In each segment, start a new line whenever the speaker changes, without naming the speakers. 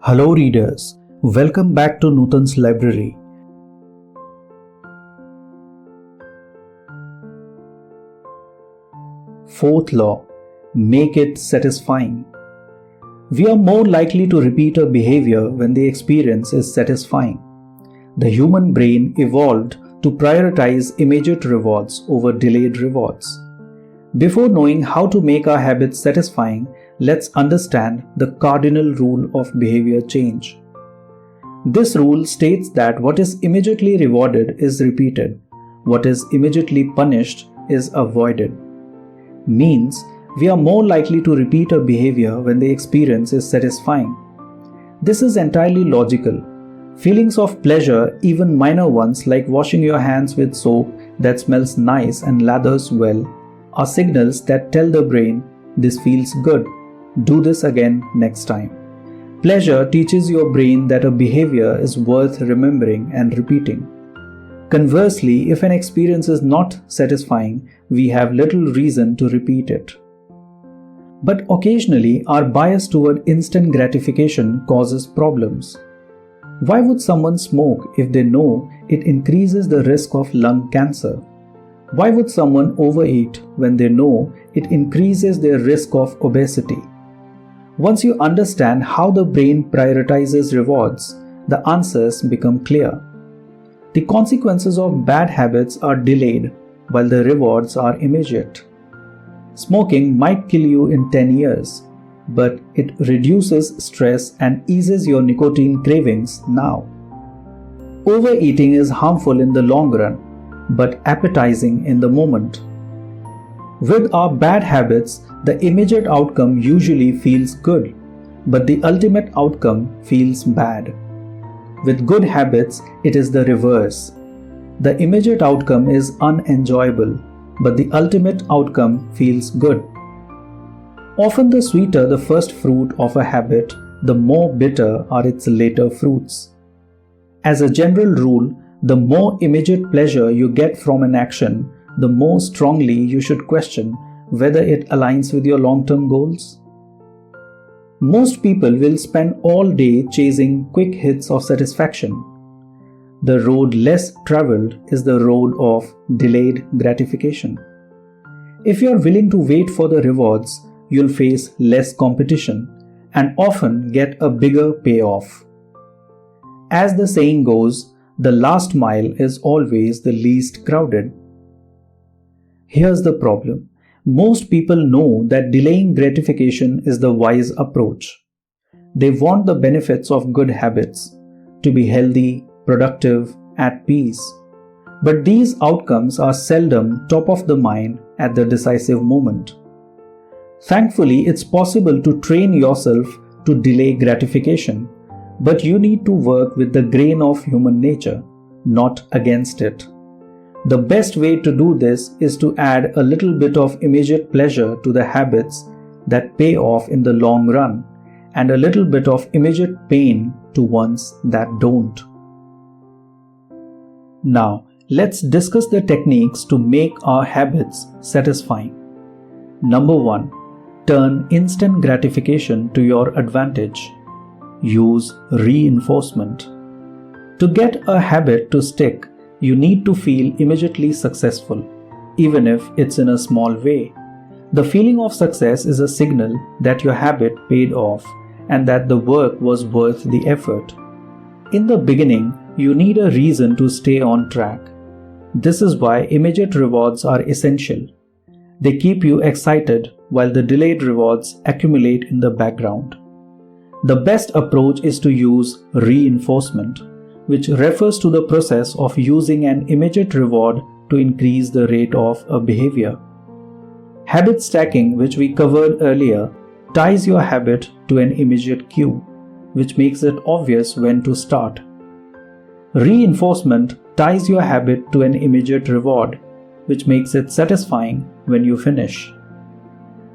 Hello readers, welcome back to Nutan's library. Fourth law, make it satisfying. We are more likely to repeat a behavior when the experience is satisfying. The human brain evolved to prioritize immediate rewards over delayed rewards. Before knowing how to make our habits satisfying, let's understand the cardinal rule of behavior change. This rule states that what is immediately rewarded is repeated, what is immediately punished is avoided. Means we are more likely to repeat a behavior when the experience is satisfying. This is entirely logical. Feelings of pleasure, even minor ones like washing your hands with soap that smells nice and lathers well, are signals that tell the brain, this feels good. Do this again next time. Pleasure teaches your brain that a behavior is worth remembering and repeating. Conversely, if an experience is not satisfying, we have little reason to repeat it. But occasionally, our bias toward instant gratification causes problems. Why would someone smoke if they know it increases the risk of lung cancer? Why would someone overeat when they know it increases their risk of obesity? Once you understand how the brain prioritizes rewards, the answers become clear. The consequences of bad habits are delayed, while the rewards are immediate. Smoking might kill you in 10 years, but it reduces stress and eases your nicotine cravings now. Overeating is harmful in the long run, but appetizing in the moment. With our bad habits, the immediate outcome usually feels good, but the ultimate outcome feels bad. With good habits, it is the reverse. The immediate outcome is unenjoyable, but the ultimate outcome feels good. Often the sweeter the first fruit of a habit, the more bitter are its later fruits. As a general rule, the more immediate pleasure you get from an action, the more strongly you should question whether it aligns with your long-term goals. Most people will spend all day chasing quick hits of satisfaction. The road less traveled is the road of delayed gratification. If you are willing to wait for the rewards, you'll face less competition and often get a bigger payoff. As the saying goes, the last mile is always the least crowded. Here's the problem. Most people know that delaying gratification is the wise approach. They want the benefits of good habits, to be healthy, productive, at peace. But these outcomes are seldom top of the mind at the decisive moment. Thankfully, it's possible to train yourself to delay gratification, but you need to work with the grain of human nature, not against it. The best way to do this is to add a little bit of immediate pleasure to the habits that pay off in the long run, and a little bit of immediate pain to ones that don't. Now, let's discuss the techniques to make our habits satisfying. Number 1. Turn instant gratification to your advantage. Use reinforcement. To get a habit to stick, you need to feel immediately successful, even if it's in a small way. The feeling of success is a signal that your habit paid off and that the work was worth the effort. In the beginning, you need a reason to stay on track. This is why immediate rewards are essential. They keep you excited while the delayed rewards accumulate in the background. The best approach is to use reinforcement, which refers to the process of using an immediate reward to increase the rate of a behavior. Habit stacking, which we covered earlier, ties your habit to an immediate cue, which makes it obvious when to start. Reinforcement ties your habit to an immediate reward, which makes it satisfying when you finish.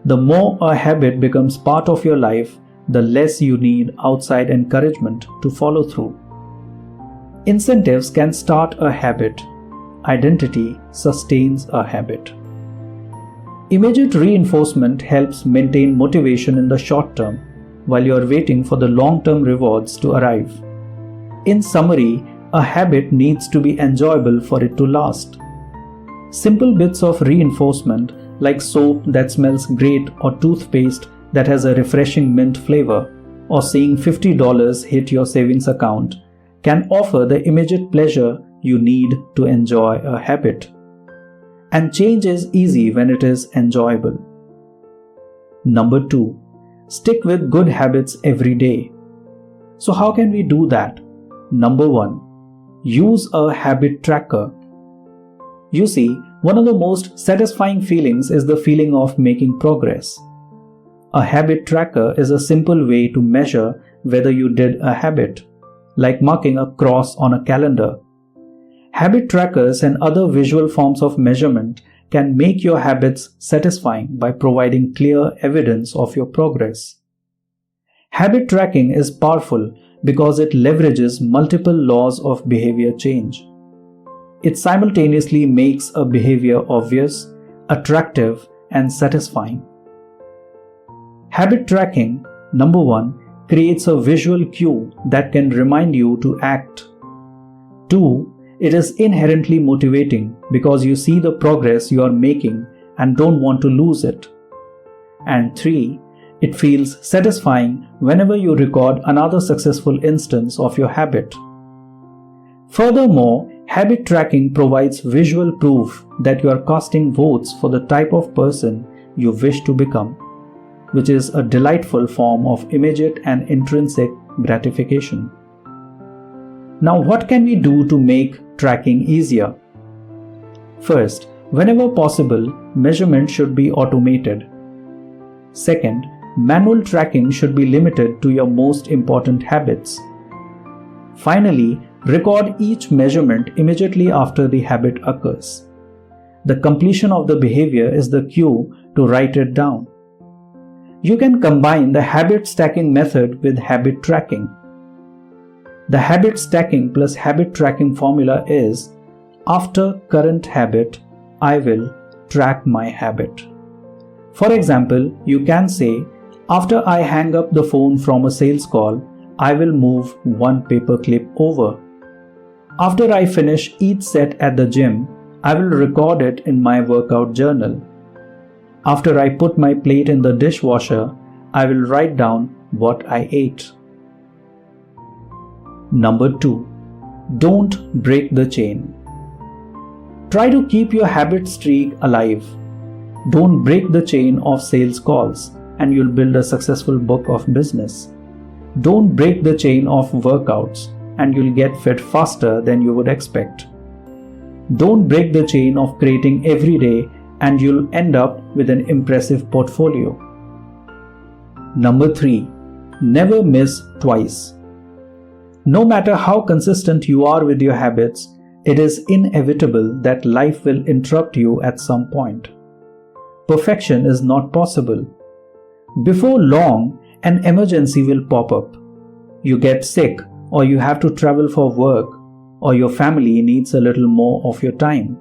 The more a habit becomes part of your life, the less you need outside encouragement to follow through. Incentives can start a habit. Identity sustains a habit. Immediate reinforcement helps maintain motivation in the short term, while you are waiting for the long-term rewards to arrive. In summary, a habit needs to be enjoyable for it to last. Simple bits of reinforcement like soap that smells great or toothpaste that has a refreshing mint flavor, or seeing $50 hit your savings account can offer the immediate pleasure you need to enjoy a habit. And change is easy when it is enjoyable. Number 2. Stick with good habits every day. So how can we do that? Number 1. Use a habit tracker. You see, one of the most satisfying feelings is the feeling of making progress. A habit tracker is a simple way to measure whether you did a habit, like marking a cross on a calendar. Habit trackers and other visual forms of measurement can make your habits satisfying by providing clear evidence of your progress. Habit tracking is powerful because it leverages multiple laws of behavior change. It simultaneously makes a behavior obvious, attractive, and satisfying. Habit tracking, number 1, creates a visual cue that can remind you to act. 2. It is inherently motivating because you see the progress you are making and don't want to lose it. And 3. It feels satisfying whenever you record another successful instance of your habit. Furthermore, habit tracking provides visual proof that you are casting votes for the type of person you wish to become, which is a delightful form of immediate and intrinsic gratification. Now, what can we do to make tracking easier? First, whenever possible, measurement should be automated. Second, manual tracking should be limited to your most important habits. Finally, record each measurement immediately after the habit occurs. The completion of the behavior is the cue to write it down. You can combine the habit stacking method with habit tracking. The habit stacking plus habit tracking formula is: after current habit, I will track my habit. For example, you can say, after I hang up the phone from a sales call, I will move one paperclip over. After I finish each set at the gym, I will record it in my workout journal. After I put my plate in the dishwasher, I will write down what I ate. Number 2. Don't break the chain. Try to keep your habit streak alive. Don't break the chain of sales calls and you'll build a successful book of business. Don't break the chain of workouts and you'll get fit faster than you would expect. Don't break the chain of creating every day and you'll end up with an impressive portfolio. Number 3. Never miss twice. No matter how consistent you are with your habits, it is inevitable that life will interrupt you at some point. Perfection is not possible. Before long, an emergency will pop up. You get sick, or you have to travel for work, or your family needs a little more of your time.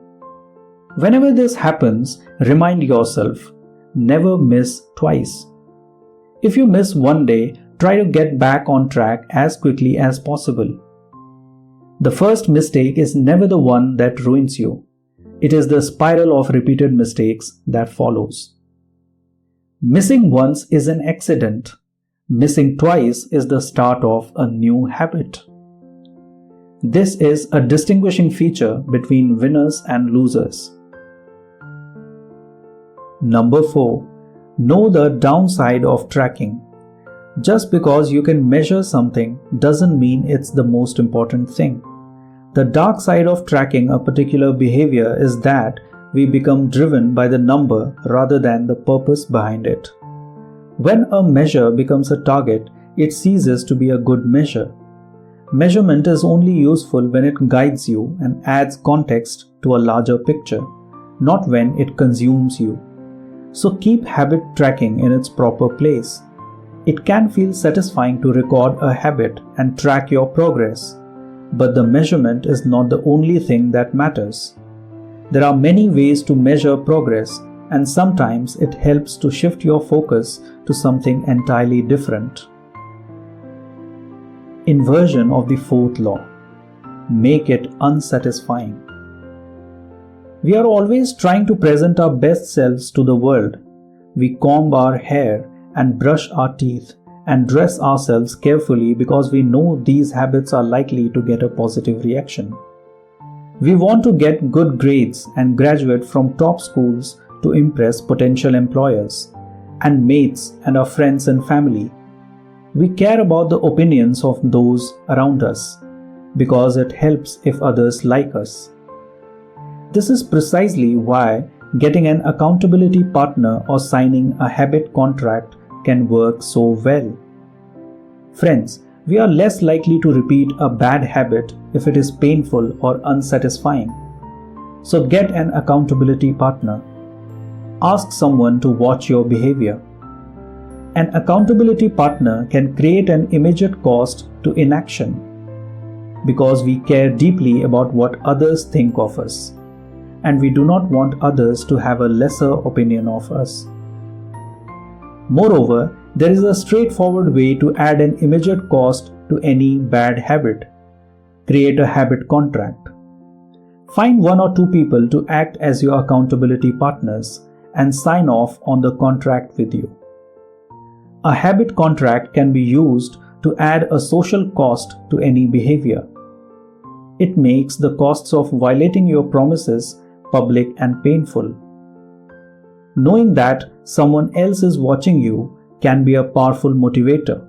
Whenever this happens, remind yourself, never miss twice. If you miss one day, try to get back on track as quickly as possible. The first mistake is never the one that ruins you. It is the spiral of repeated mistakes that follows. Missing once is an accident. Missing twice is the start of a new habit. This is a distinguishing feature between winners and losers. Number 4. Know the downside of tracking. Just because you can measure something doesn't mean it's the most important thing. The dark side of tracking a particular behavior is that we become driven by the number rather than the purpose behind it. When a measure becomes a target, it ceases to be a good measure. Measurement is only useful when it guides you and adds context to a larger picture, not when it consumes you. So keep habit tracking in its proper place. It can feel satisfying to record a habit and track your progress, but the measurement is not the only thing that matters. There are many ways to measure progress, and sometimes it helps to shift your focus to something entirely different. Inversion of the fourth law. Make it unsatisfying. We are always trying to present our best selves to the world. We comb our hair and brush our teeth and dress ourselves carefully because we know these habits are likely to get a positive reaction. We want to get good grades and graduate from top schools to impress potential employers and mates and our friends and family. We care about the opinions of those around us because it helps if others like us. This is precisely why getting an accountability partner or signing a habit contract can work so well. Friends, we are less likely to repeat a bad habit if it is painful or unsatisfying. So get an accountability partner. Ask someone to watch your behavior. An accountability partner can create an immediate cost to inaction because we care deeply about what others think of us, and we do not want others to have a lesser opinion of us. Moreover, there is a straightforward way to add an immediate cost to any bad habit. Create a habit contract. Find one or two people to act as your accountability partners and sign off on the contract with you. A habit contract can be used to add a social cost to any behavior. It makes the costs of violating your promises public and painful. Knowing that someone else is watching you can be a powerful motivator.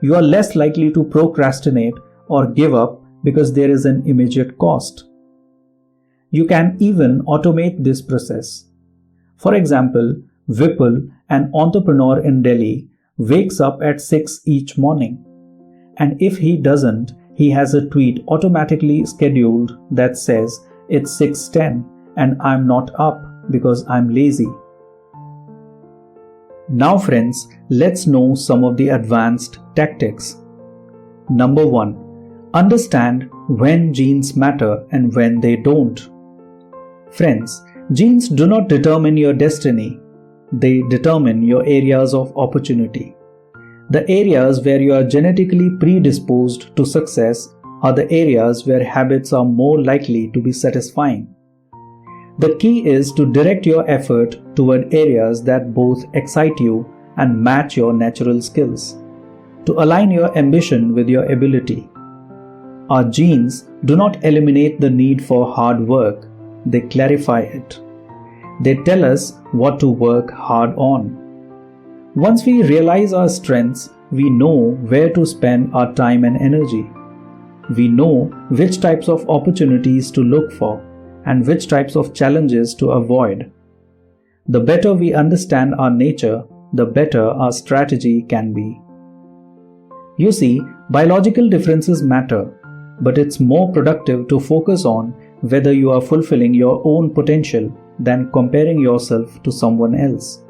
You are less likely to procrastinate or give up because there is an immediate cost. You can even automate this process. For example, Vipul, an entrepreneur in Delhi, wakes up at 6 each morning. And if he doesn't, he has a tweet automatically scheduled that says, "It's 6:10 and I'm not up because I'm lazy." Now friends, let's know some of the advanced tactics. Number 1. Understand when genes matter and when they don't. Friends, genes do not determine your destiny. They determine your areas of opportunity. The areas where you are genetically predisposed to success are the areas where habits are more likely to be satisfying. The key is to direct your effort toward areas that both excite you and match your natural skills, to align your ambition with your ability. Our genes do not eliminate the need for hard work, they clarify it. They tell us what to work hard on. Once we realize our strengths, we know where to spend our time and energy. We know which types of opportunities to look for and which types of challenges to avoid. The better we understand our nature, the better our strategy can be. You see, biological differences matter, but it's more productive to focus on whether you are fulfilling your own potential than comparing yourself to someone else.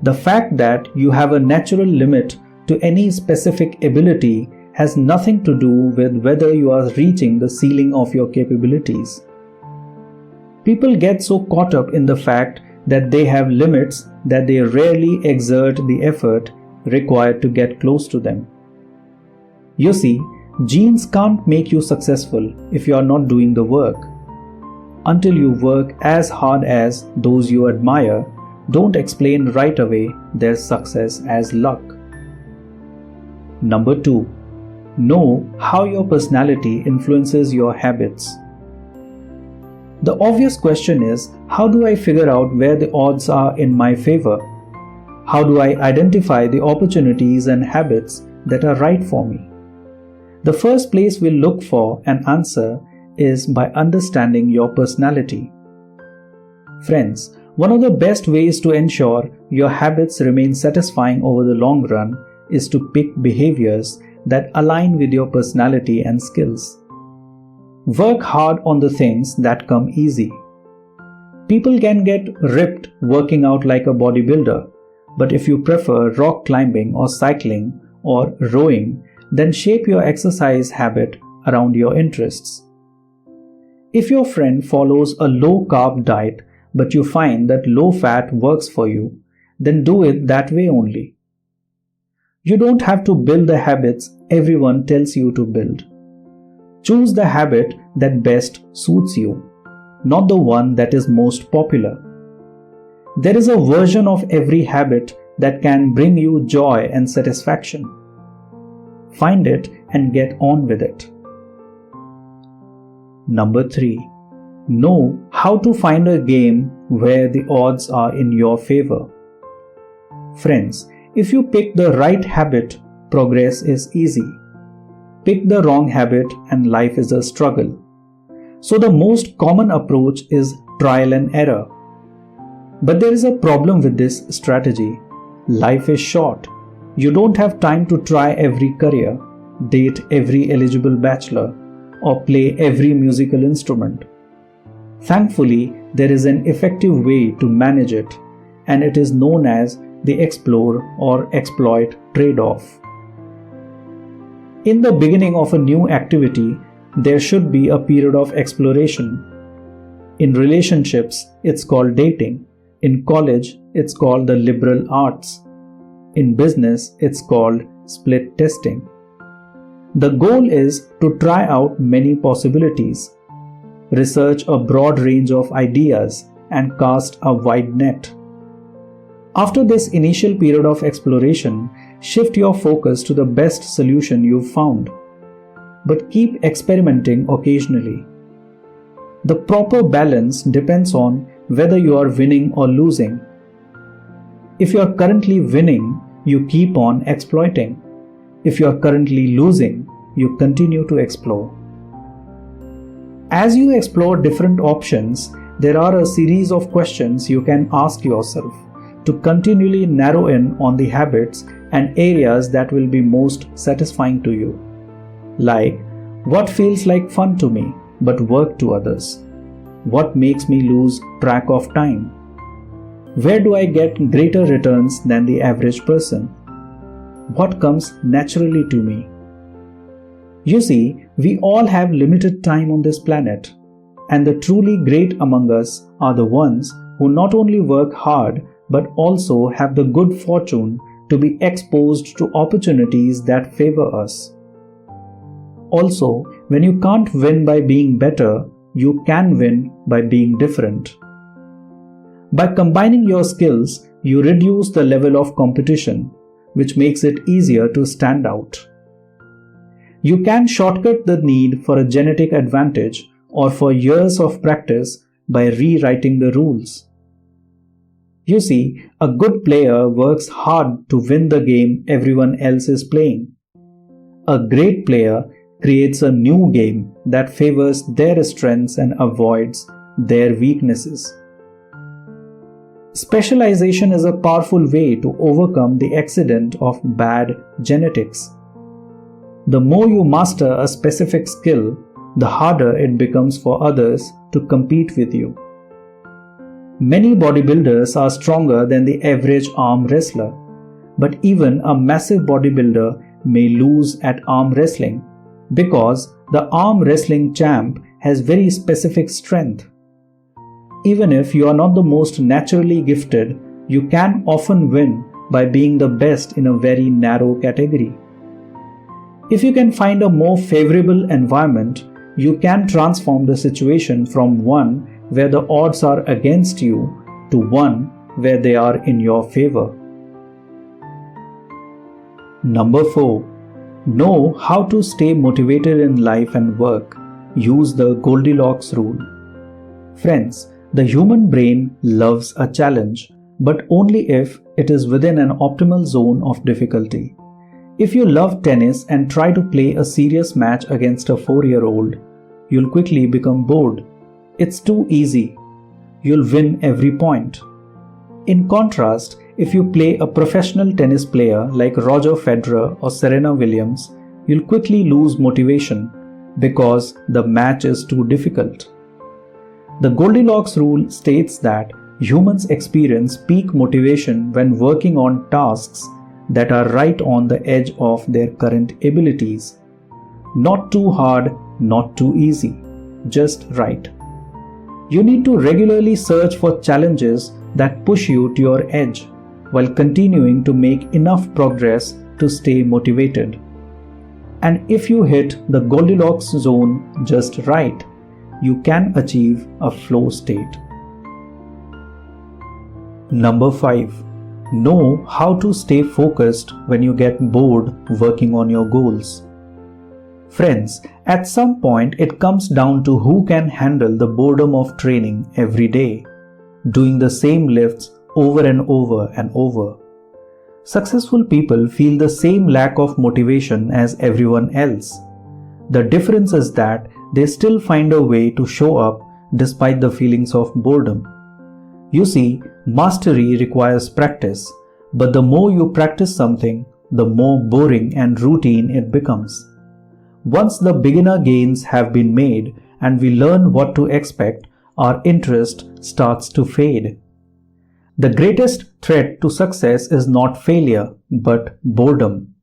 The fact that you have a natural limit to any specific ability has nothing to do with whether you are reaching the ceiling of your capabilities. People get so caught up in the fact that they have limits that they rarely exert the effort required to get close to them. You see, genes can't make you successful if you are not doing the work. Until you work as hard as those you admire, don't explain right away their success as luck. Number 2. Know how your personality influences your habits. The obvious question is, how do I figure out where the odds are in my favor? How do I identify the opportunities and habits that are right for me? The first place we'll look for an answer is by understanding your personality. Friends, one of the best ways to ensure your habits remain satisfying over the long run is to pick behaviors that align with your personality and skills. Work hard on the things that come easy. People can get ripped working out like a bodybuilder, but if you prefer rock climbing or cycling or rowing, then shape your exercise habit around your interests. If your friend follows a low-carb diet but you find that low-fat works for you, then do it that way only. You don't have to build the habits everyone tells you to build. Choose the habit that best suits you, not the one that is most popular. There is a version of every habit that can bring you joy and satisfaction. Find it and get on with it. Number 3. Know how to find a game where the odds are in your favor. Friends, if you pick the right habit, progress is easy. Pick the wrong habit and life is a struggle. So the most common approach is trial and error. But there is a problem with this strategy. Life is short. You don't have time to try every career, date every eligible bachelor, or play every musical instrument. Thankfully, there is an effective way to manage it, and it is known as the explore or exploit trade-off. In the beginning of a new activity, there should be a period of exploration. In relationships, it's called dating. In college, it's called the liberal arts. In business, it's called split testing. The goal is to try out many possibilities, research a broad range of ideas, and cast a wide net. After this initial period of exploration, shift your focus to the best solution you've found. But keep experimenting occasionally. The proper balance depends on whether you are winning or losing. If you are currently winning, you keep on exploiting. If you are currently losing, you continue to explore. As you explore different options, there are a series of questions you can ask yourself to continually narrow in on the habits and areas that will be most satisfying to you. Like, what feels like fun to me but work to others? What makes me lose track of time? Where do I get greater returns than the average person? What comes naturally to me? You see, we all have limited time on this planet, and the truly great among us are the ones who not only work hard but also have the good fortune to be exposed to opportunities that favor us. Also, when you can't win by being better, you can win by being different. By combining your skills, you reduce the level of competition, which makes it easier to stand out. You can shortcut the need for a genetic advantage or for years of practice by rewriting the rules. You see, a good player works hard to win the game everyone else is playing. A great player creates a new game that favors their strengths and avoids their weaknesses. Specialization is a powerful way to overcome the accident of bad genetics. The more you master a specific skill, the harder it becomes for others to compete with you. Many bodybuilders are stronger than the average arm wrestler, but even a massive bodybuilder may lose at arm wrestling because the arm wrestling champ has very specific strength. Even if you are not the most naturally gifted, you can often win by being the best in a very narrow category. If you can find a more favorable environment, you can transform the situation from one where the odds are against you to one where they are in your favor. Number 4. Know how to stay motivated in life and work. Use the Goldilocks rule. Friends, the human brain loves a challenge, but only if it is within an optimal zone of difficulty. If you love tennis and try to play a serious match against a 4-year-old, you'll quickly become bored. It's too easy. You'll win every point. In contrast, if you play a professional tennis player like Roger Federer or Serena Williams, you'll quickly lose motivation because the match is too difficult. The Goldilocks rule states that humans experience peak motivation when working on tasks that are right on the edge of their current abilities. Not too hard, not too easy, just right. You need to regularly search for challenges that push you to your edge while continuing to make enough progress to stay motivated. And if you hit the Goldilocks zone just right, you can achieve a flow state. Number 5. Know how to stay focused when you get bored working on your goals. Friends, at some point it comes down to who can handle the boredom of training every day, doing the same lifts over and over and over. Successful people feel the same lack of motivation as everyone else. The difference is that they still find a way to show up despite the feelings of boredom. You see, mastery requires practice, but the more you practice something, the more boring and routine it becomes. Once the beginner gains have been made and we learn what to expect, our interest starts to fade. The greatest threat to success is not failure, but boredom.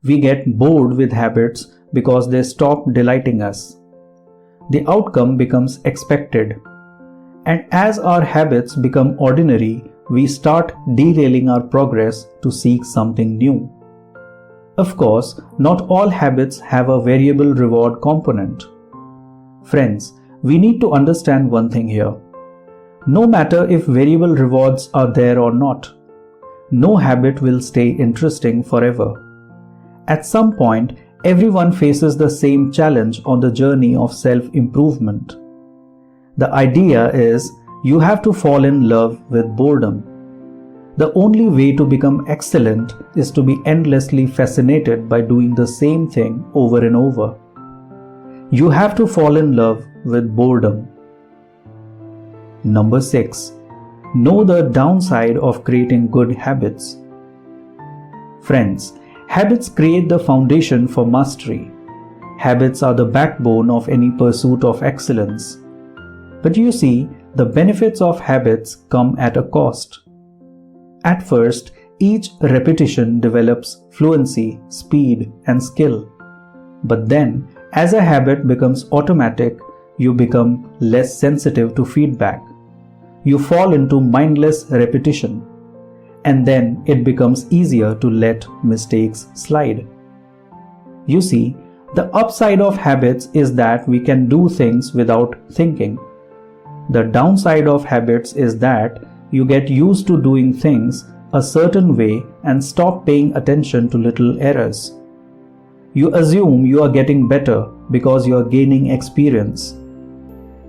We get bored with habits because they stop delighting us. The outcome becomes expected. And as our habits become ordinary, we start derailing our progress to seek something new. Of course, not all habits have a variable reward component. Friends, we need to understand one thing here. No matter if variable rewards are there or not, no habit will stay interesting forever. At some point, everyone faces the same challenge on the journey of self-improvement. The idea is you have to fall in love with boredom. The only way to become excellent is to be endlessly fascinated by doing the same thing over and over. You have to fall in love with boredom. Number 6. Know the downside of creating good habits. Friends, habits create the foundation for mastery. Habits are the backbone of any pursuit of excellence. But you see, the benefits of habits come at a cost. At first, each repetition develops fluency, speed, and skill. But then, as a habit becomes automatic, you become less sensitive to feedback. You fall into mindless repetition, and then it becomes easier to let mistakes slide. You see, the upside of habits is that we can do things without thinking. The downside of habits is that you get used to doing things a certain way and stop paying attention to little errors. You assume you are getting better because you are gaining experience.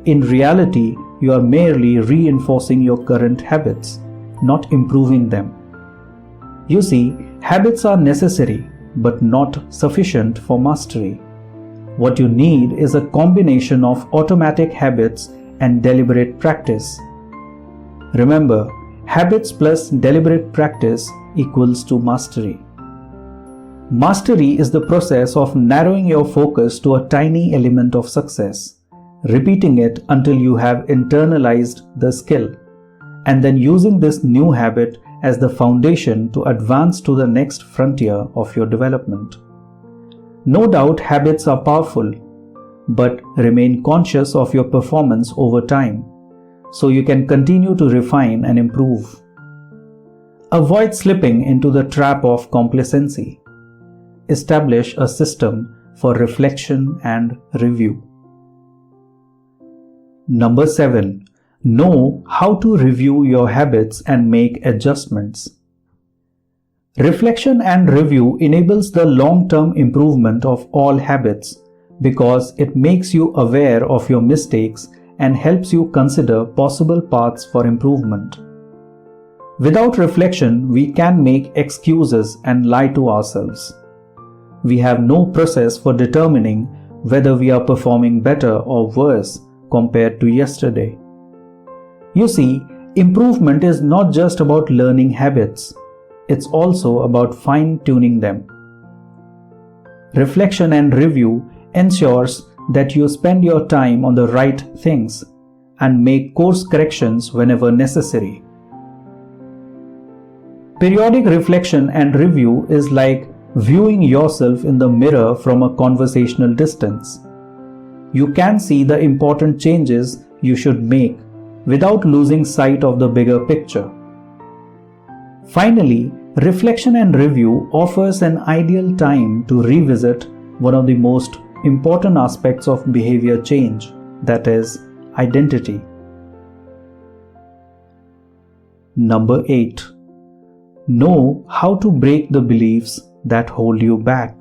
In reality, you are merely reinforcing your current habits, not improving them. You see, habits are necessary but not sufficient for mastery. What you need is a combination of automatic habits and deliberate practice. Remember, habits plus deliberate practice equals to mastery. Mastery is the process of narrowing your focus to a tiny element of success, repeating it until you have internalized the skill, and then using this new habit as the foundation to advance to the next frontier of your development. No doubt habits are powerful, but remain conscious of your performance over time, so you can continue to refine and improve. Avoid slipping into the trap of complacency. Establish a system for reflection and review. Number 7. Know how to review your habits and make adjustments. Reflection and review enables the long-term improvement of all habits because it makes you aware of your mistakes and helps you consider possible paths for improvement. Without reflection, we can make excuses and lie to ourselves. We have no process for determining whether we are performing better or worse compared to yesterday. You see, improvement is not just about learning habits, it's also about fine-tuning them. Reflection and review ensures that you spend your time on the right things and make course corrections whenever necessary. Periodic reflection and review is like viewing yourself in the mirror from a conversational distance. You can see the important changes you should make without losing sight of the bigger picture. Finally, reflection and review offers an ideal time to revisit one of the most important aspects of behavior change, that is, identity. Number 8. Know how to break the beliefs that hold you back.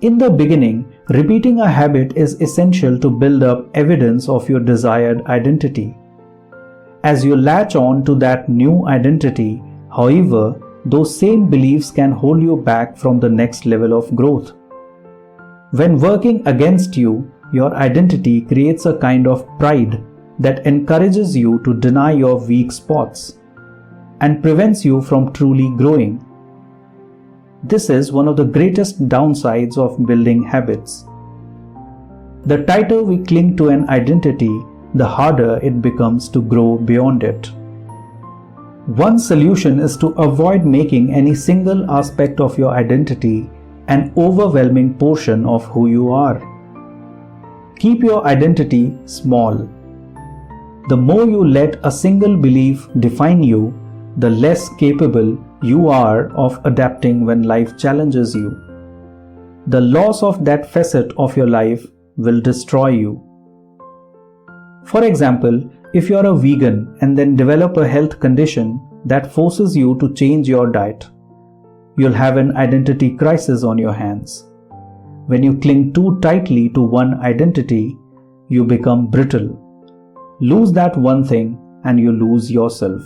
In the beginning, repeating a habit is essential to build up evidence of your desired identity. As you latch on to that new identity, however, those same beliefs can hold you back from the next level of growth. When working against you, your identity creates a kind of pride that encourages you to deny your weak spots and prevents you from truly growing. This is one of the greatest downsides of building habits. The tighter we cling to an identity, the harder it becomes to grow beyond it. One solution is to avoid making any single aspect of your identity an overwhelming portion of who you are. Keep your identity small. The more you let a single belief define you, the less capable you are of adapting when life challenges you. The loss of that facet of your life will destroy you. For example, if you are a vegan and then develop a health condition that forces you to change your diet, you'll have an identity crisis on your hands. When you cling too tightly to one identity, you become brittle. Lose that one thing and you lose yourself.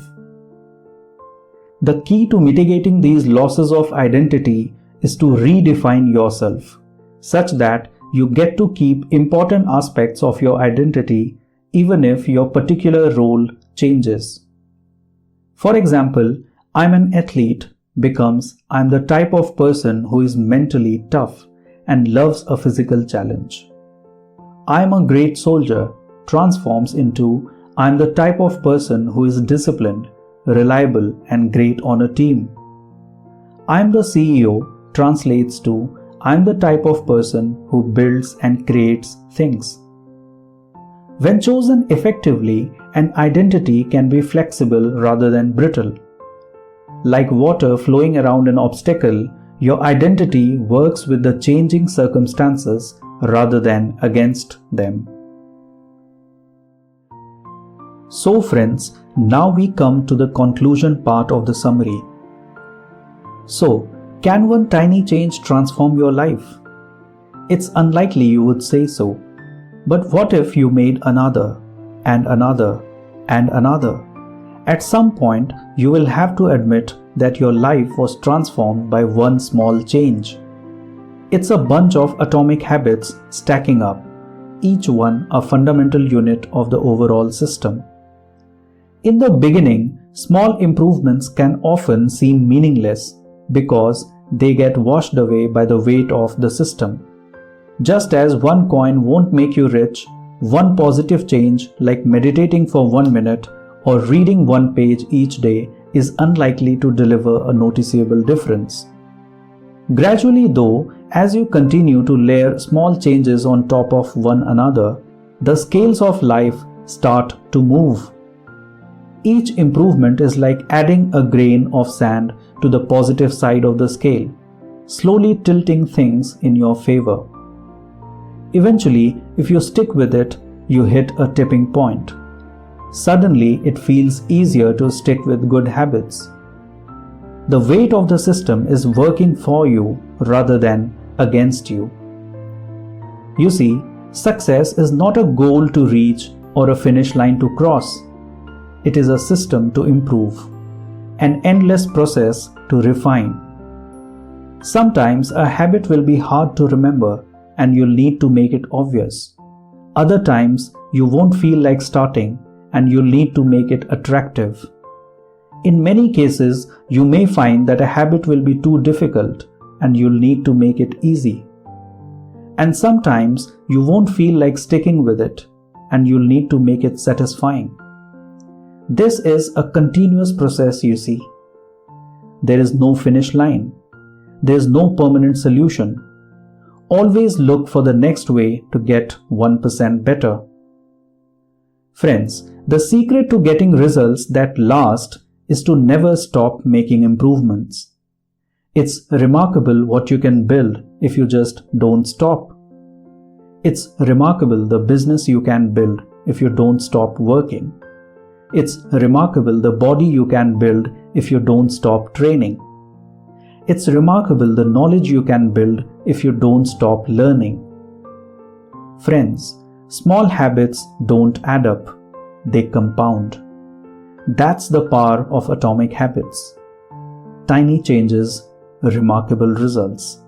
The key to mitigating these losses of identity is to redefine yourself, such that you get to keep important aspects of your identity even if your particular role changes. For example, I'm an athlete becomes I'm the type of person who is mentally tough and loves a physical challenge. I'm a great soldier transforms into I'm the type of person who is disciplined, reliable, and great on a team. I'm the CEO translates to I'm the type of person who builds and creates things. When chosen effectively, an identity can be flexible rather than brittle. Like water flowing around an obstacle, your identity works with the changing circumstances rather than against them. So friends, now we come to the conclusion part of the summary. So, can one tiny change transform your life? It's unlikely you would say so. But what if you made another, and another, and another? At some point, you will have to admit that your life was transformed by one small change. It's a bunch of atomic habits stacking up, each one a fundamental unit of the overall system. In the beginning, small improvements can often seem meaningless because they get washed away by the weight of the system. Just as one coin won't make you rich, one positive change like meditating for 1 minute or reading one page each day is unlikely to deliver a noticeable difference. Gradually though, as you continue to layer small changes on top of one another, the scales of life start to move. Each improvement is like adding a grain of sand to the positive side of the scale, slowly tilting things in your favor. Eventually, if you stick with it, you hit a tipping point. Suddenly, it feels easier to stick with good habits. The weight of the system is working for you rather than against you. You see, success is not a goal to reach or a finish line to cross. It is a system to improve, an endless process to refine. Sometimes a habit will be hard to remember and you'll need to make it obvious. Other times, you won't feel like starting and you'll need to make it attractive. In many cases, you may find that a habit will be too difficult and you'll need to make it easy. And sometimes, you won't feel like sticking with it and you'll need to make it satisfying. This is a continuous process, you see. There is no finish line. There is no permanent solution. Always look for the next way to get 1% better. Friends, the secret to getting results that last is to never stop making improvements. It's remarkable what you can build if you just don't stop. It's remarkable the business you can build if you don't stop working. It's remarkable the body you can build if you don't stop training. It's remarkable the knowledge you can build if you don't stop learning. Friends, small habits don't add up, they compound. That's the power of atomic habits. Tiny changes, remarkable results.